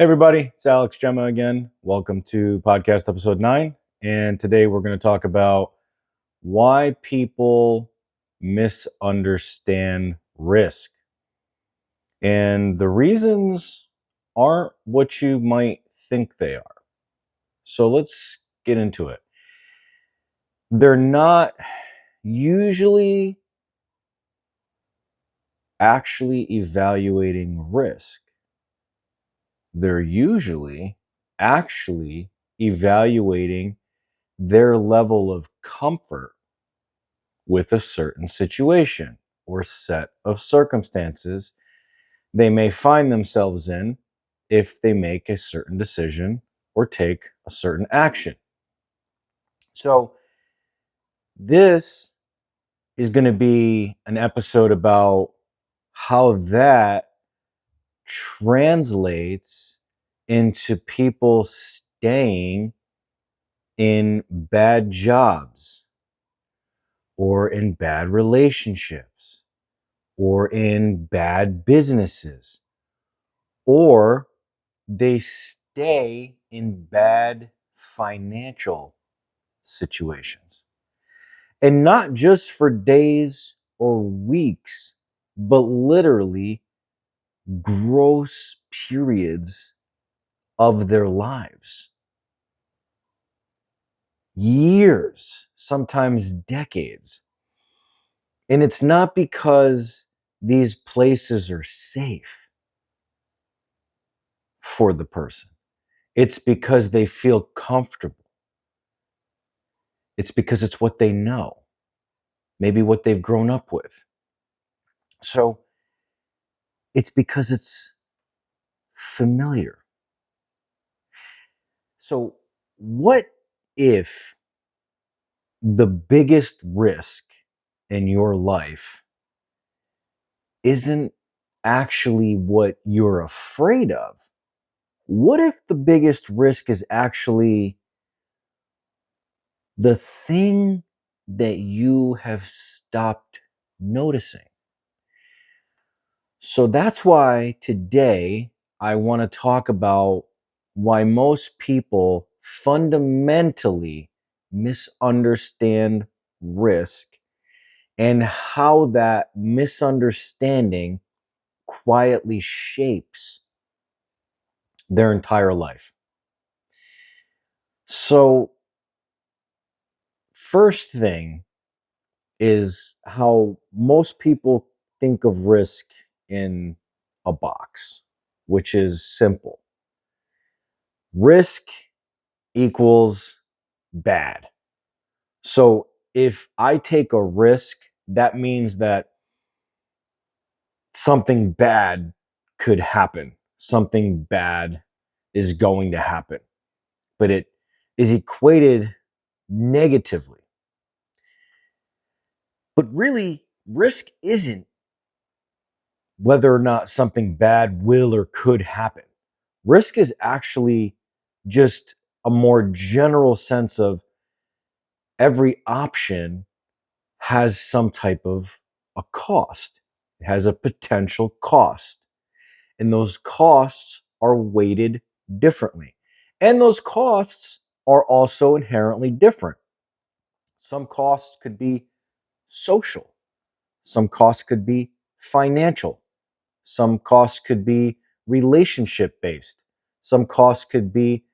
Hey everybody, it's Alex Gemma again. Welcome to podcast episode 9. And today we're going to talk about why people misunderstand risk. And the reasons aren't what you might think they are. So let's get into it. They're not usually actually evaluating risk. They're usually actually evaluating their level of comfort with a certain situation or set of circumstances they may find themselves in if they make a certain decision or take a certain action. So, this is going to be an episode about how that translates into people staying in bad jobs or in bad relationships or in bad businesses, or they stay in bad financial situations. And not just for days or weeks, but literally gross periods of their lives. Years, sometimes decades. And it's not because these places are safe for the person. It's because they feel comfortable. It's because it's what they know, maybe what they've grown up with. So it's because it's familiar. So, what if the biggest risk in your life isn't actually what you're afraid of? What if the biggest risk is actually the thing that you have stopped noticing? So that's why today I want to talk about why most people fundamentally misunderstand risk and how that misunderstanding quietly shapes their entire life. So, first thing is how most people think of risk in a box, which is simple. Risk equals bad. So if I take a risk, that means that something bad could happen. Something bad is going to happen, but it is equated negatively. But really, risk isn't whether or not something bad will or could happen. Risk is actually just a more general sense of every option has some type of a cost. It has a potential cost. And those costs are weighted differently. And those costs are also inherently different. Some costs could be social. Some costs could be financial. Some costs could be relationship based. Some costs could be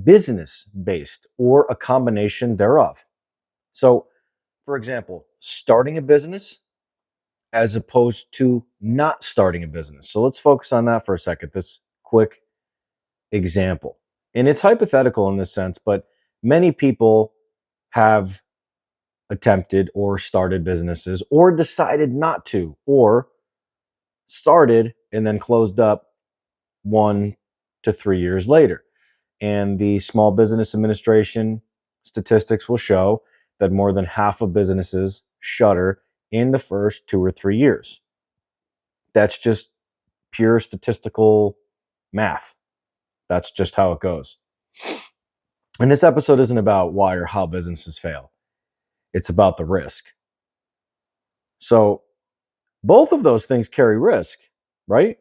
business based or a combination thereof. So, for example, starting a business as opposed to not starting a business. So let's focus on that for a second. This quick example. And it's hypothetical in this sense, but many people have attempted or started businesses or decided not to, or started and then closed up 1 to 3 years later. And the Small Business Administration statistics will show that more than half of businesses shutter in the first 2 or 3 years. That's just pure statistical math. That's just how it goes. And this episode isn't about why or how businesses fail. It's about the risk. So both of those things carry risk, right?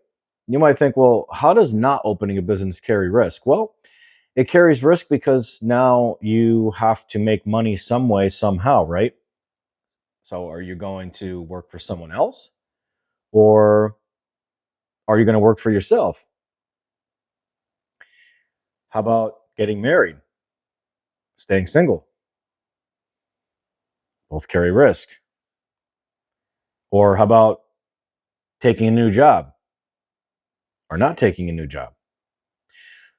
You might think, well, how does not opening a business carry risk? Well, it carries risk because now you have to make money some way, somehow, right? So are you going to work for someone else, or are you going to work for yourself? How about getting married, staying single? Both carry risk. Or how about taking a new job or not taking a new job?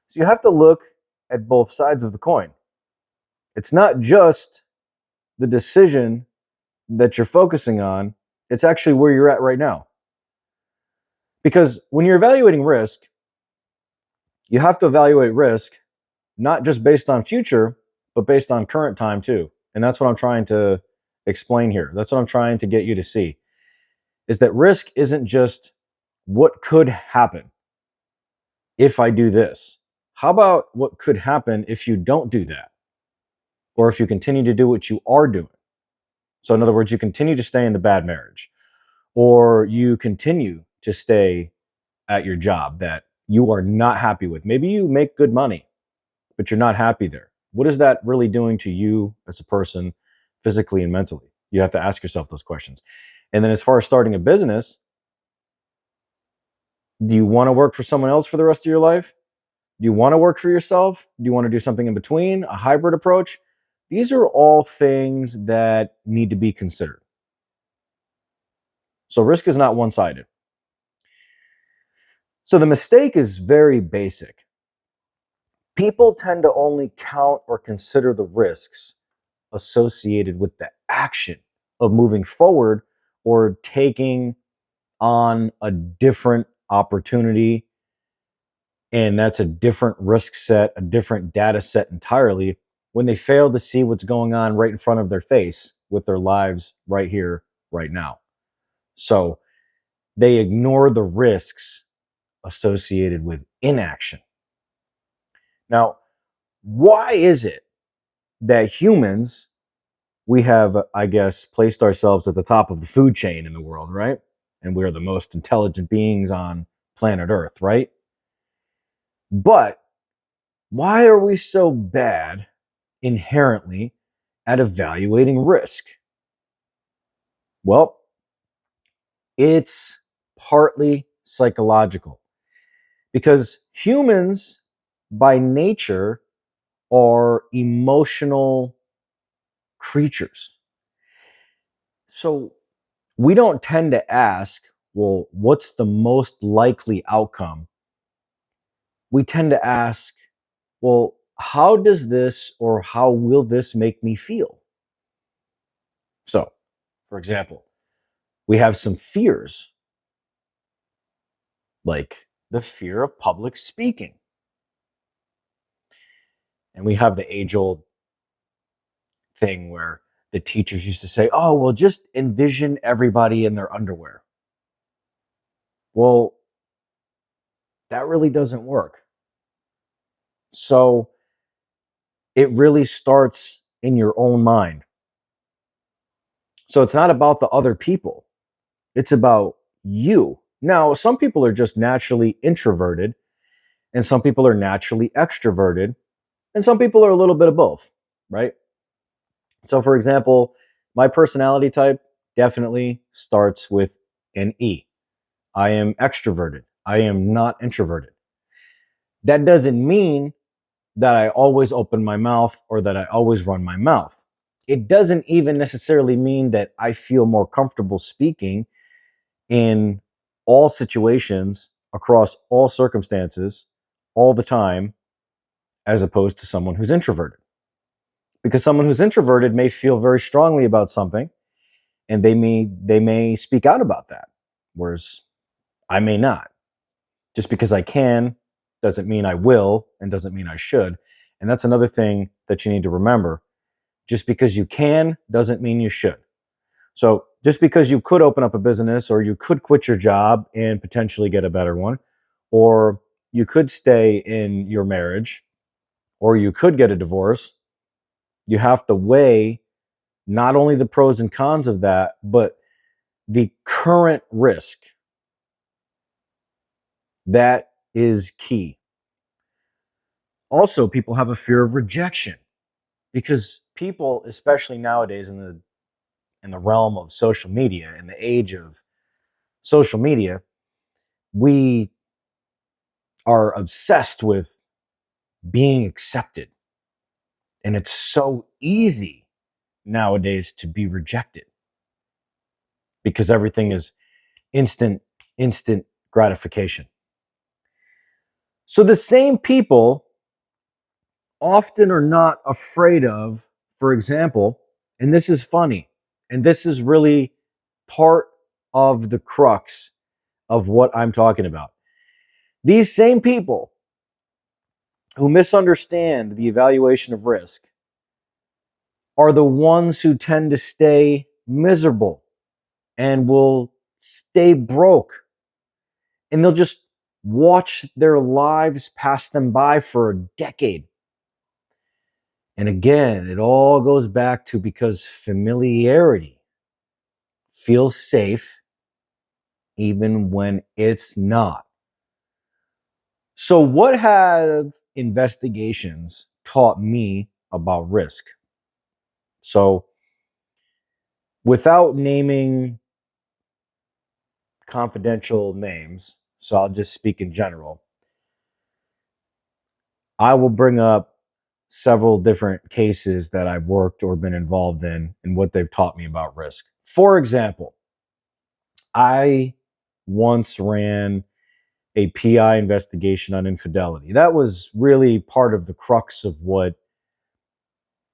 So you have to look at both sides of the coin. It's not just the decision that you're focusing on, it's actually where you're at right now. Because when you're evaluating risk, you have to evaluate risk not just based on future, but based on current time too. And that's what I'm trying to explain here. That's what I'm trying to get you to see, is that risk isn't just what could happen if I do this. How about what could happen if you don't do that? Or if you continue to do what you are doing? So, in other words, you continue to stay in the bad marriage, or you continue to stay at your job that you are not happy with. Maybe you make good money, but you're not happy there. What is that really doing to you as a person, physically and mentally? You have to ask yourself those questions. And then, as far as starting a business, do you want to work for someone else for the rest of your life? Do you want to work for yourself? Do you want to do something in between, a hybrid approach? These are all things that need to be considered. So risk is not one-sided. So the mistake is very basic. People tend to only count or consider the risks associated with the action of moving forward or taking on a different opportunity. And that's a different risk set, a different data set entirely, when they fail to see what's going on right in front of their face with their lives right here, right now. So they ignore the risks associated with inaction. Now, why is it that humans, we have, I guess, placed ourselves at the top of the food chain in the world, right? And we're the most intelligent beings on planet Earth, right? But why are we so bad inherently at evaluating risk? Well, it's partly psychological, because humans by nature are emotional creatures. So we don't tend to ask, well, what's the most likely outcome? We tend to ask, well, how does this or how will this make me feel? So, for example, we have some fears, like the fear of public speaking. And we have the age old thing where the teachers used to say, oh, well, just envision everybody in their underwear. Well, that really doesn't work. So it really starts in your own mind. So it's not about the other people, it's about you. Now, some people are just naturally introverted, and some people are naturally extroverted, and some people are a little bit of both, right? So, for example, my personality type definitely starts with an E. I am extroverted. I am not introverted. That doesn't mean that I always open my mouth or that I always run my mouth. It doesn't even necessarily mean that I feel more comfortable speaking in all situations, across all circumstances, all the time, as opposed to someone who's introverted. Because someone who's introverted may feel very strongly about something, and they may speak out about that, whereas I may not. Just because I can doesn't mean I will, and doesn't mean I should. And that's another thing that you need to remember. Just because you can doesn't mean you should. So just because you could open up a business, or you could quit your job and potentially get a better one, or you could stay in your marriage, or you could get a divorce, you have to weigh not only the pros and cons of that, but the current risk That is key. Also, people have a fear of rejection because people, especially nowadays in the realm of social media, in the age of social media, we are obsessed with being accepted. And it's so easy nowadays to be rejected because everything is instant gratification. So the same people often are not afraid of, for example, and this is funny, and this is really part of the crux of what I'm talking about. These same people who misunderstand the evaluation of risk are the ones who tend to stay miserable and will stay broke. And they'll just watch their lives pass them by for a decade. And again, it all goes back to because familiarity feels safe even when it's not. So, what have investigations taught me about risk? So, without naming confidential names, so I'll just speak in general, I will bring up several different cases that I've worked or been involved in and what they've taught me about risk. For example, I once ran a PI investigation on infidelity. That was really part of the crux of what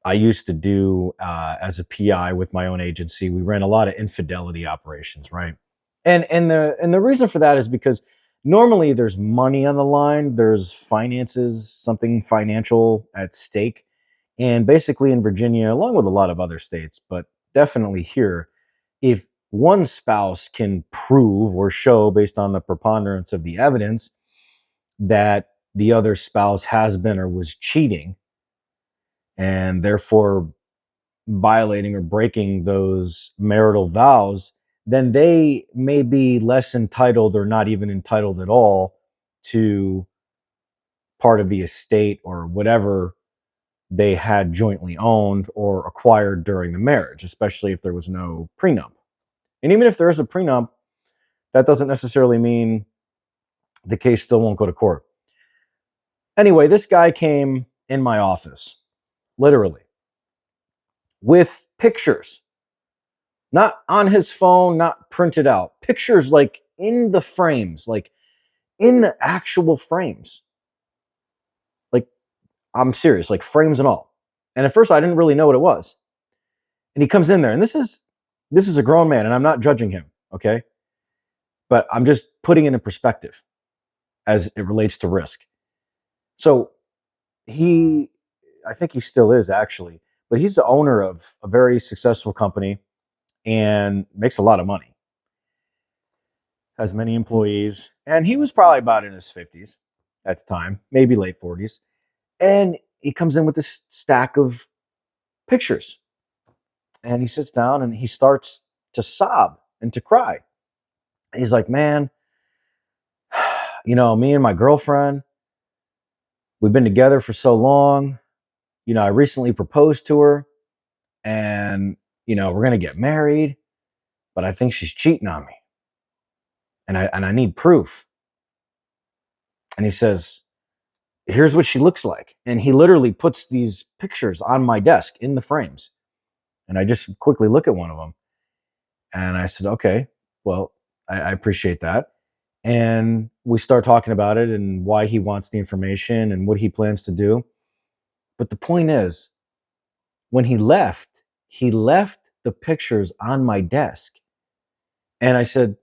I used to do as a PI with my own agency. We ran a lot of infidelity operations, right? And the reason for that is because normally there's money on the line, there's finances, something financial at stake. And basically in Virginia, along with a lot of other states, but definitely here, if one spouse can prove or show based on the preponderance of the evidence that the other spouse has been or was cheating and therefore violating or breaking those marital vows, then they may be less entitled or not even entitled at all to part of the estate or whatever they had jointly owned or acquired during the marriage, especially if there was no prenup. And even if there is a prenup, that doesn't necessarily mean the case still won't go to court. Anyway, this guy came in my office, literally, with pictures, not on his phone, not printed out, pictures like in the frames, like in the actual frames. Like, I'm serious, like frames and all. And at first I didn't really know what it was. And he comes in there, and this is a grown man, and I'm not judging him, okay? But I'm just putting it in perspective as it relates to risk. So he, I think he still is actually, but he's the owner of a very successful company and makes a lot of money, has many employees, and he was probably about in his 50s at the time, maybe late 40s. And he comes in with this stack of pictures, and he sits down and he starts to sob and to cry. He's like, man, me and my girlfriend, we've been together for so long. I recently proposed to her, and, we're going to get married, but I think she's cheating on me. And I need proof. And he says, here's what she looks like. And he literally puts these pictures on my desk in the frames. And I just quickly look at one of them. And I said, okay, well, I appreciate that. And we start talking about it and why he wants the information and what he plans to do. But the point is, when he left the pictures on my desk. And I said,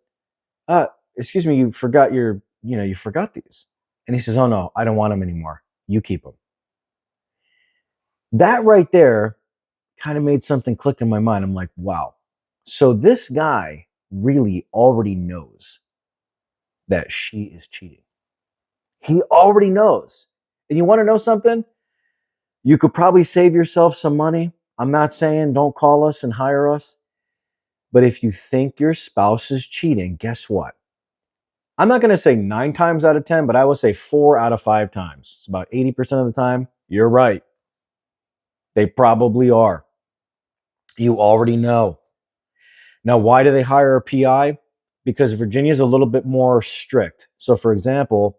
excuse me, you forgot these. And he says, oh no, I don't want them anymore. You keep them. That right there kind of made something click in my mind. I'm like, wow. So this guy really already knows that she is cheating. He already knows. And you want to know something? You could probably save yourself some money. I'm not saying don't call us and hire us. But if you think your spouse is cheating, guess what? I'm not going to say 9 times out of 10, but I will say 4 out of 5 times. It's about 80% of the time. You're right. They probably are. You already know. Now, why do they hire a PI? Because Virginia is a little bit more strict. So, for example,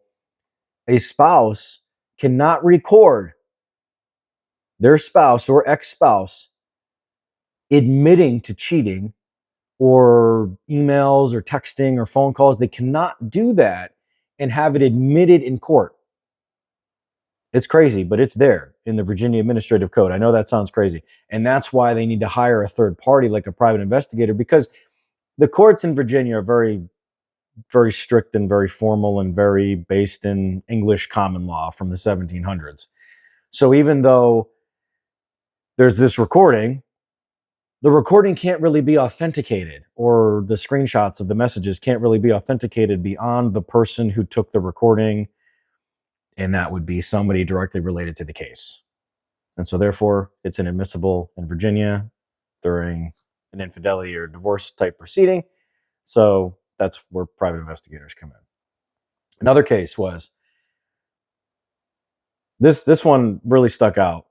a spouse cannot record their spouse or ex-spouse admitting to cheating or emails or texting or phone calls. They cannot do that and have it admitted in court. It's crazy, but it's there in the Virginia Administrative Code. I know that sounds crazy. And that's why they need to hire a third party like a private investigator, because the courts in Virginia are very, very strict and very formal and very based in English common law from the 1700s. So even though there's this recording, the recording can't really be authenticated, or the screenshots of the messages can't really be authenticated beyond the person who took the recording, and that would be somebody directly related to the case. And so therefore, it's inadmissible in Virginia during an infidelity or divorce type proceeding. So that's where private investigators come in. Another case was this one really stuck out.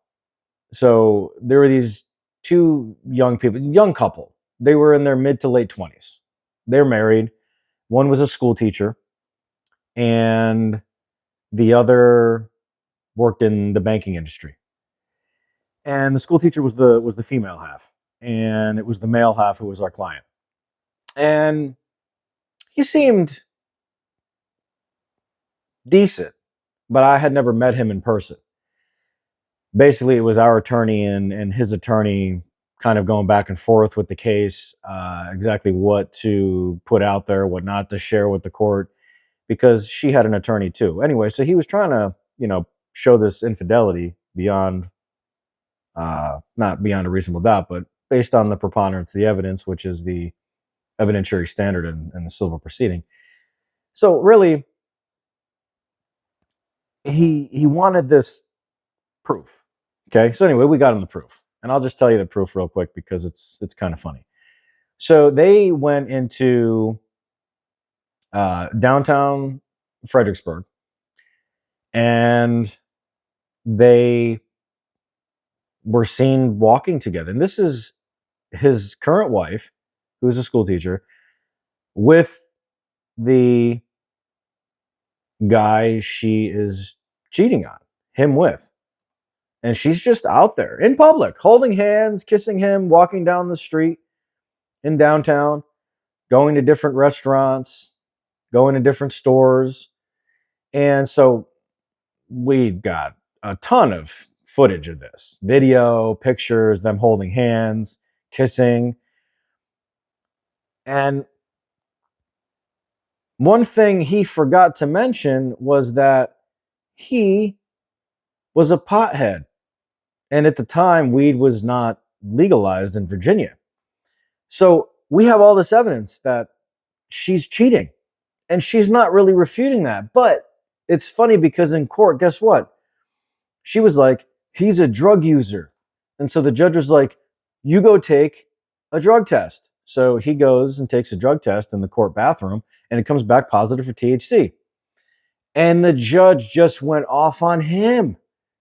So there were these two young people, young couple. They were in their mid to late 20s. They're married. One was a school teacher, and the other worked in the banking industry. And the school teacher was the female half, and it was the male half who was our client. And he seemed decent, but I had never met him in person. Basically, it was our attorney and his attorney kind of going back and forth with the case, exactly what to put out there, what not to share with the court, because she had an attorney too. Anyway, so he was trying to, show this infidelity beyond, not beyond a reasonable doubt, but based on the preponderance of the evidence, which is the evidentiary standard in the civil proceeding. So really, he wanted this proof. Okay, so anyway, we got him the proof, and I'll just tell you the proof real quick because it's kind of funny. So they went into downtown Fredericksburg, and they were seen walking together. And this is his current wife, who is a school teacher, with the guy she is cheating on him with. And she's just out there in public, holding hands, kissing him, walking down the street in downtown, going to different restaurants, going to different stores. And so we got a ton of footage of this video, pictures, them holding hands, kissing. And one thing he forgot to mention was that he was a pothead. And at the time, weed was not legalized in Virginia. So we have all this evidence that she's cheating, and she's not really refuting that. But it's funny because in court, guess what? She was like, he's a drug user. And so the judge was like, you go take a drug test. So he goes and takes a drug test in the court bathroom, and it comes back positive for THC. And the judge just went off on him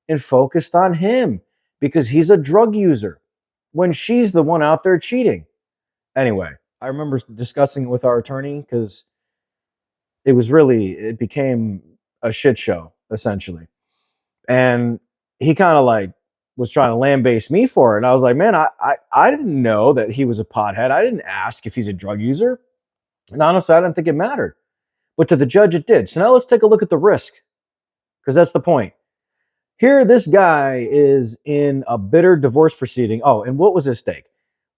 and focused on him because he's a drug user when she's the one out there cheating. Anyway, I remember discussing it with our attorney because it became a shit show, essentially. And he kind of like was trying to lambaste me for it. And I was like, man, I didn't know that he was a pothead. I didn't ask if he's a drug user. And honestly, I didn't think it mattered. But to the judge, it did. So now let's take a look at the risk, because that's the point. Here, this guy is in a bitter divorce proceeding. Oh, and what was his stake?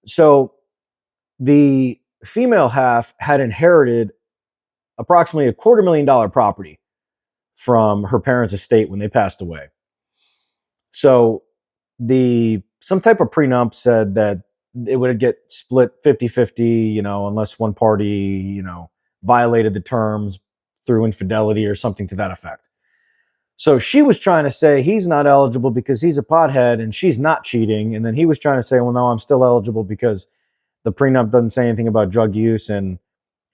So the female half had inherited approximately $250,000 property from her parents' estate when they passed away. So some type of prenup said that it would get split 50-50, unless one party, violated the terms through infidelity or something to that effect. So she was trying to say he's not eligible because he's a pothead and she's not cheating. And then he was trying to say, well, no, I'm still eligible because the prenup doesn't say anything about drug use and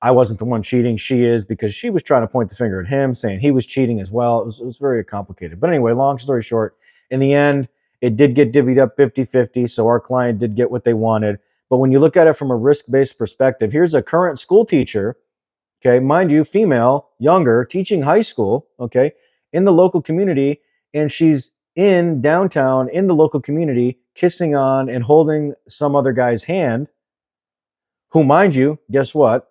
I wasn't the one cheating. She is, because she was trying to point the finger at him, saying he was cheating as well. It was very complicated. But anyway, long story short, in the end, it did get divvied up 50-50. So our client did get what they wanted. But when you look at it from a risk-based perspective, here's a current school teacher, okay, mind you, female, younger, teaching high school, okay, in the local community. And she's in downtown in the local community, kissing on and holding some other guy's hand, who, mind you, guess what?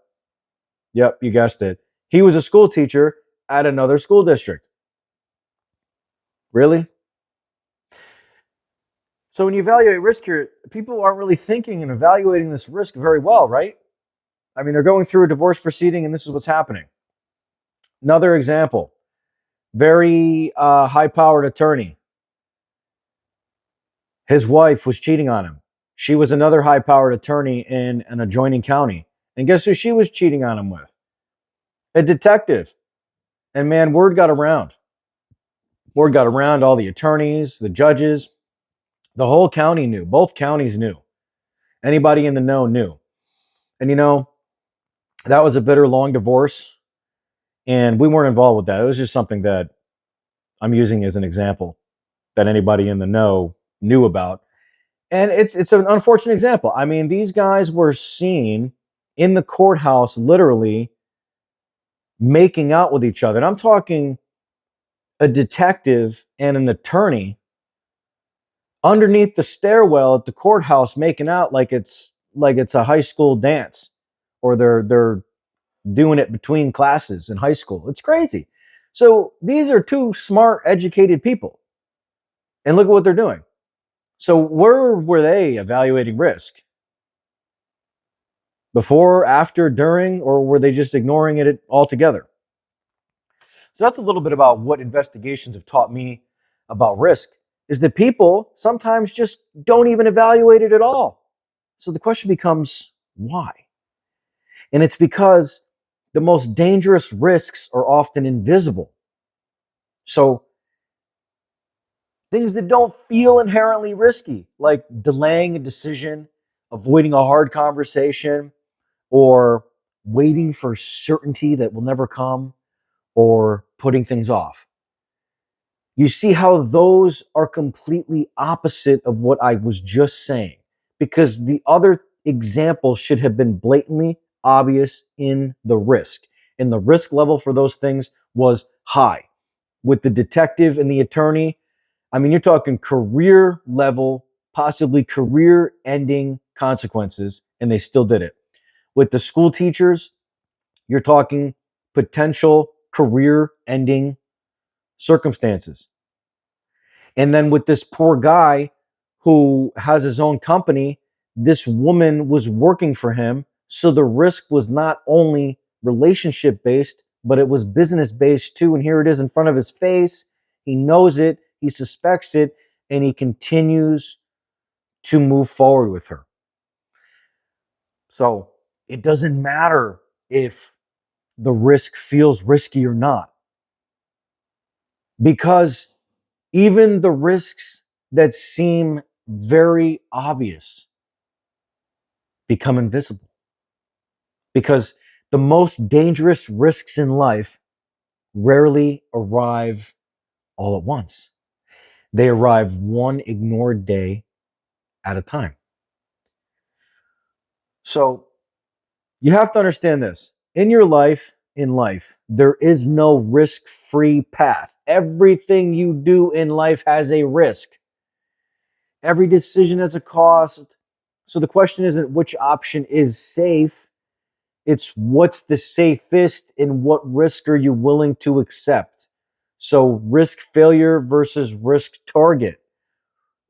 Yep, you guessed it. He was a school teacher at another school district. Really? So when you evaluate risk here, people aren't really thinking and evaluating this risk very well, right? I mean, they're going through a divorce proceeding and this is what's happening. Another example, very high-powered attorney. His wife was cheating on him. She was another high-powered attorney in an adjoining county. And guess who she was cheating on him with? A detective. And man, word got around. Word got around, all the attorneys, the judges, the whole county knew. Both counties knew. Anybody in the know knew. And that was a bitter, long divorce. And we weren't involved with that. It was just something that I'm using as an example that anybody in the know knew about. And it's an unfortunate example. I mean, these guys were seen in the courthouse literally making out with each other. And I'm talking a detective and an attorney underneath the stairwell at the courthouse making out like it's a high school dance, or they're doing it between classes in high school. It's crazy. So these are two smart, educated people. And look at what they're doing. So where were they evaluating risk? Before, after, during, or were they just ignoring it altogether? So that's a little bit about what investigations have taught me about risk, is that people sometimes just don't even evaluate it at all. So the question becomes, why? And it's because the most dangerous risks are often invisible. So things that don't feel inherently risky, like delaying a decision, avoiding a hard conversation, or waiting for certainty that will never come, or putting things off. You see how those are completely opposite of what I was just saying, because the other example should have been blatantly obvious in the risk. And the risk level for those things was high. With the detective and the attorney, I mean, you're talking career level, possibly career ending consequences, and they still did it. With the school teachers, you're talking potential career ending circumstances. And then with this poor guy who has his own company, this woman was working for him. So the risk was not only relationship based, but it was business based too. And here it is in front of his face. He knows it, he suspects it, and he continues to move forward with her. So it doesn't matter if the risk feels risky or not, because even the risks that seem very obvious become invisible, because the most dangerous risks in life rarely arrive all at once. They arrive one ignored day at a time. So you have to understand this. In your life, there is no risk-free path. Everything you do in life has a risk. Every decision has a cost. So the question isn't which option is safe. It's what's the safest and what risk are you willing to accept. So risk failure versus risk target.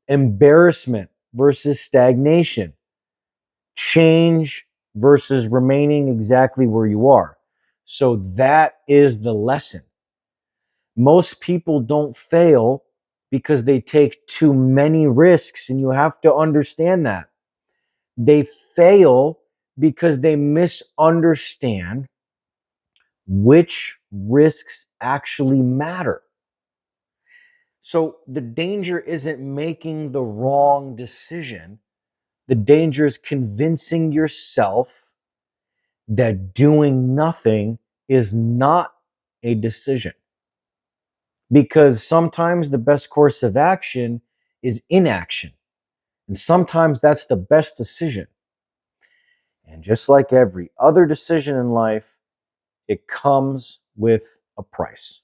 Embarrassment versus stagnation. Change versus remaining exactly where you are. So that is the lesson. Most people don't fail because they take too many risks, and you have to understand that. They fail because they misunderstand which risks actually matter. So the danger isn't making the wrong decision. The danger is convincing yourself that doing nothing is not a decision. Because sometimes the best course of action is inaction. And sometimes that's the best decision. And just like every other decision in life, it comes with a price.